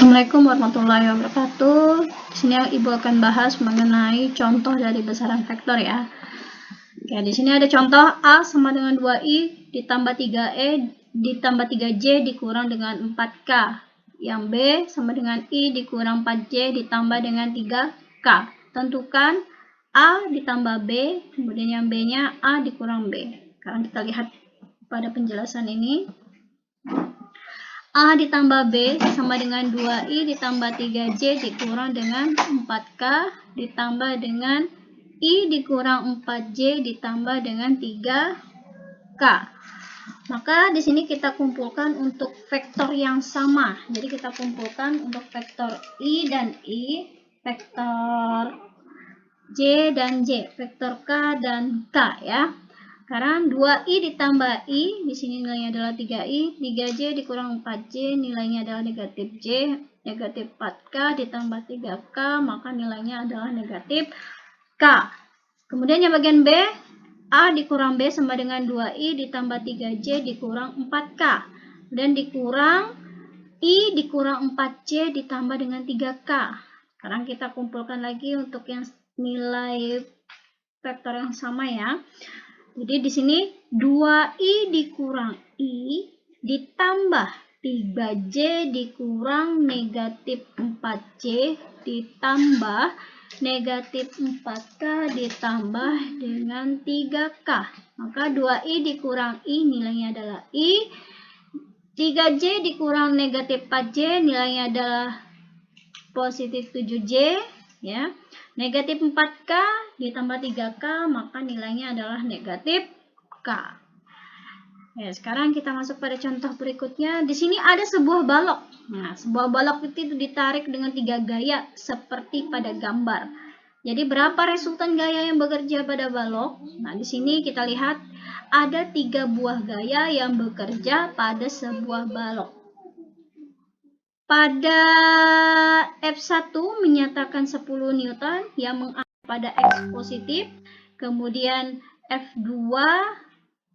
Assalamualaikum warahmatullahi wabarakatuh. Di sini Ibu akan bahas mengenai contoh dari besaran vektor ya. Oke, di sini ada contoh A sama dengan 2i ditambah 3e ditambah 3j dikurang dengan 4k. Yang B sama dengan i dikurang 4j ditambah dengan 3k. Tentukan A ditambah B, kemudian yang B-nya A dikurang B. Sekarang kita lihat pada penjelasan ini. A ditambah B sama dengan 2i ditambah 3j dikurang dengan 4k ditambah dengan i dikurang 4j ditambah dengan 3k. Maka di sini kita kumpulkan untuk vektor yang sama. Jadi kita kumpulkan untuk vektor i dan i, vektor j dan j, vektor k dan k ya. Sekarang 2i ditambah i, di sini nilainya adalah 3i, 3j dikurang 4j, nilainya adalah negatif j, negatif 4k ditambah 3k, maka nilainya adalah negatif k. Kemudian yang bagian B, a dikurang b sama dengan 2i ditambah 3j dikurang 4k. Dan dikurang i dikurang 4j ditambah dengan 3k. Sekarang kita kumpulkan lagi untuk yang nilai vektor yang sama ya. Jadi di sini 2i dikurang i ditambah 3j dikurang negatif 4j ditambah negatif 4k ditambah dengan 3k. Maka 2i dikurang i nilainya adalah i. 3j dikurang negatif 4j nilainya adalah positif 7j ya. Negatif 4k ditambah 3k maka nilainya adalah negatif k. Ya, sekarang kita masuk pada contoh berikutnya. Di sini ada sebuah balok. Nah, sebuah balok itu ditarik dengan 3 gaya seperti pada gambar. Jadi berapa resultan gaya yang bekerja pada balok? Nah, di sini kita lihat ada 3 buah gaya yang bekerja pada sebuah balok. Pada F1 menyatakan 10 Newton yang mengarah pada X positif. Kemudian F2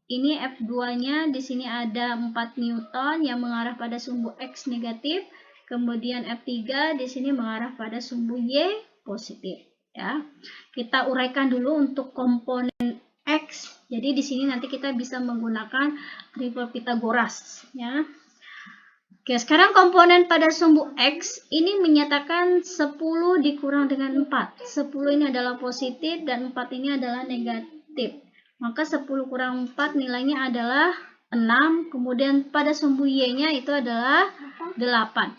ini F2-nya di sini ada 4 Newton yang mengarah pada sumbu X negatif. Kemudian F3 di sini mengarah pada sumbu Y positif ya. Kita uraikan dulu untuk komponen X. Jadi di sini nanti kita bisa menggunakan triple Pythagoras ya. Oke, sekarang komponen pada sumbu X ini menyatakan 10 dikurang dengan 4. 10 ini adalah positif dan 4 ini adalah negatif. Maka 10 kurang 4 nilainya adalah 6. Kemudian pada sumbu Y-nya itu adalah 8.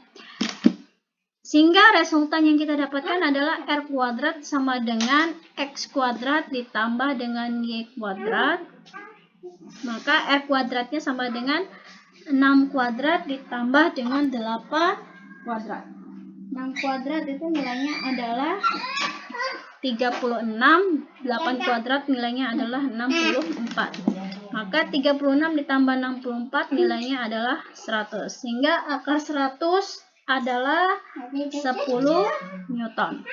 Sehingga resultan yang kita dapatkan adalah R kuadrat sama dengan X kuadrat ditambah dengan Y kuadrat. Maka R kuadratnya sama dengan 6 kuadrat ditambah dengan 8 kuadrat. 6 kuadrat itu nilainya adalah 36, 8 kuadrat nilainya adalah 64. Maka 36 ditambah 64 nilainya adalah 100. Sehingga akar 100 adalah 10 Newton.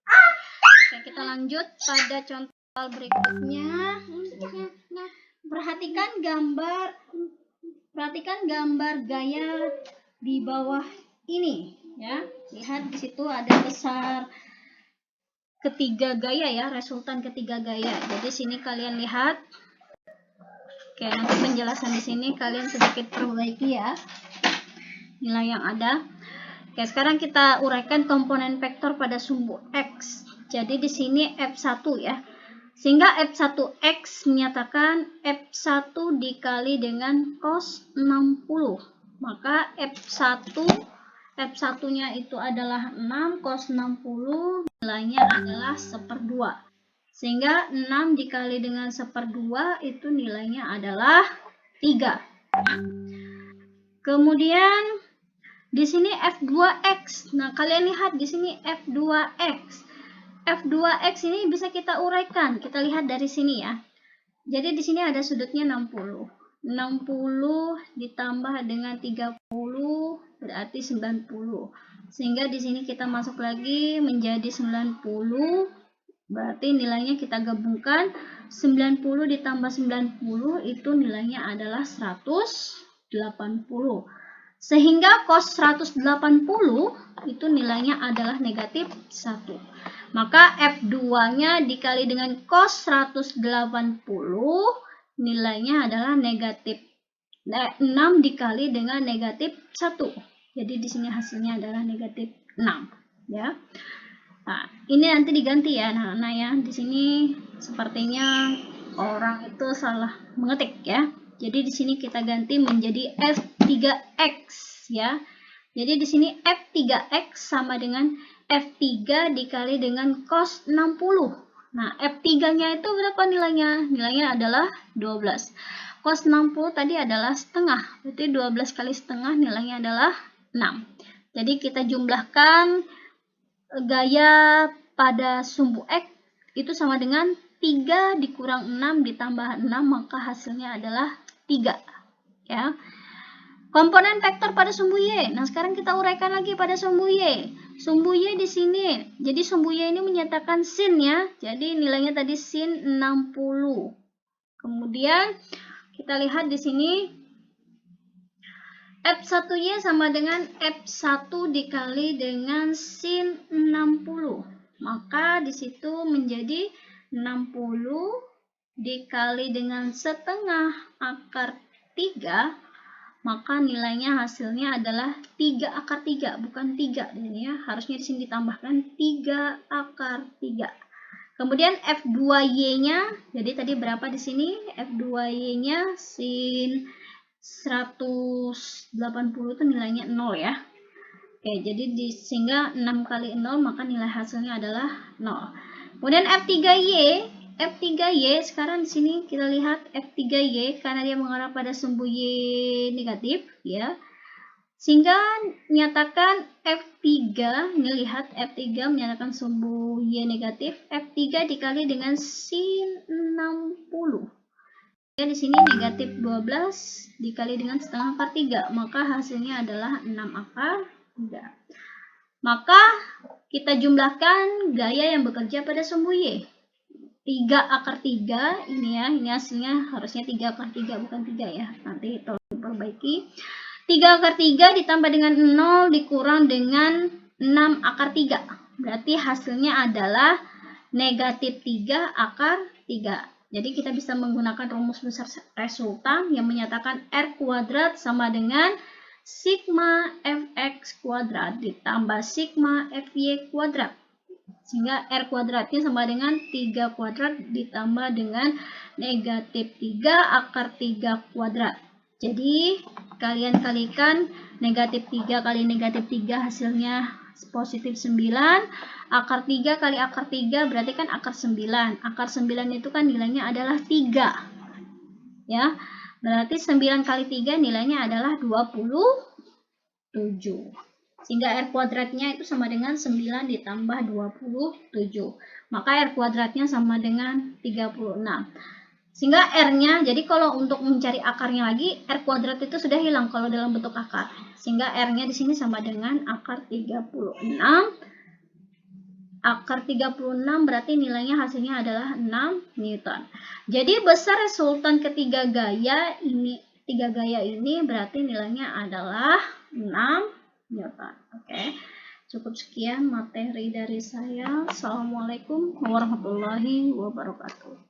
Oke, kita lanjut pada contoh berikutnya. Perhatikan gambar gaya di bawah ini ya. Lihat di situ ada besar ketiga gaya ya, resultan ketiga gaya. Jadi sini kalian lihat. Oke, nanti penjelasan di sini kalian sedikit perbaiki ya. Nilai yang ada. Oke, sekarang kita uraikan komponen vektor pada sumbu X. Jadi di sini F1 ya. Sehingga F1X menyatakan F1 dikali dengan cos 60. Maka F1-nya itu adalah 6, cos 60 nilainya adalah 1/2. Sehingga 6 dikali dengan 1/2 itu nilainya adalah 3. Kemudian di sini F2X. Nah, kalian lihat di sini F2X. F2X ini bisa kita uraikan. Kita lihat dari sini ya. Jadi di sini ada sudutnya 60. 60 ditambah dengan 30 berarti 90. Sehingga di sini kita masuk lagi menjadi 90. Berarti nilainya kita gabungkan. 90 ditambah 90 itu nilainya adalah 180. Sehingga cos 180 itu nilainya adalah negatif 1. Maka F2-nya dikali dengan cos 180 nilainya adalah negatif 6 dikali dengan negatif 1. Jadi di sini hasilnya adalah negatif 6 ya. Nah, ini nanti diganti ya anak-anak ya. Di sini sepertinya orang itu salah mengetik ya. Jadi di sini kita ganti menjadi F3X ya. Jadi di sini F3X sama dengan F3 dikali dengan cos 60. Nah, F3-nya itu berapa nilainya? Nilainya adalah 12. Cos 60 tadi adalah setengah. Berarti 12 kali setengah nilainya adalah 6. Jadi kita jumlahkan gaya pada sumbu X itu sama dengan 3 dikurang 6 ditambah 6, maka hasilnya adalah 3 ya. Komponen vektor pada sumbu Y. Nah, sekarang kita uraikan lagi pada sumbu Y. Sumbu Y di sini. Jadi sumbu Y ini menyatakan sin ya. Jadi nilainya tadi sin 60. Kemudian kita lihat di sini F1Y sama dengan F1 dikali dengan sin 60. Maka di situ menjadi 60 dikali dengan setengah akar 3, maka nilainya hasilnya adalah 3 akar 3, bukan 3 ini ya. Harusnya di sini ditambahkan 3 akar 3. Kemudian F2Y-nya, jadi tadi berapa di sini? F2Y-nya sin 180 itu nilainya 0 ya. Oke, jadi sehingga 6 kali 0 maka nilai hasilnya adalah 0. Kemudian F3Y sekarang di sini kita lihat F3Y karena dia mengarah pada sumbu Y negatif ya. Sehingga nyatakan F3, ini lihat F3 menyatakan sumbu Y negatif, F3 dikali dengan sin 60. Ya, di sini negatif 12 dikali dengan setengah akar 3, maka hasilnya adalah 6 akar 3. Maka kita jumlahkan gaya yang bekerja pada sumbu Y. 3 akar 3 ini ya, ini hasilnya harusnya 3 akar 3 bukan 3 ya. Nanti tolong diperbaiki. 3 akar 3 ditambah dengan 0 dikurang dengan 6 akar 3. Berarti hasilnya adalah negatif 3 akar 3. Jadi kita bisa menggunakan rumus besar resultan yang menyatakan R kuadrat sama dengan sigma Fx kuadrat ditambah sigma Fy kuadrat. Sehingga R kuadratnya sama dengan 3 kuadrat ditambah dengan negatif 3 akar 3 kuadrat. Jadi kalian kalikan negatif 3 kali negatif 3 hasilnya positif 9. Akar 3 kali akar 3 berarti kan akar 9. Akar 9 itu kan nilainya adalah 3. Ya. Berarti 9 kali 3 nilainya adalah 27. Sehingga R kuadratnya itu sama dengan 9 ditambah 27. Maka R kuadratnya sama dengan 36. Sehingga R-nya, jadi kalau untuk mencari akarnya lagi, R kuadrat itu sudah hilang kalau dalam bentuk akar. Sehingga R-nya di sini sama dengan akar 36. Akar 36 berarti nilainya hasilnya adalah 6 Newton. Jadi besar resultan ketiga gaya ini, berarti nilainya adalah 6 Newton. Oke. Cukup sekian materi dari saya. Assalamualaikum warahmatullahi wabarakatuh.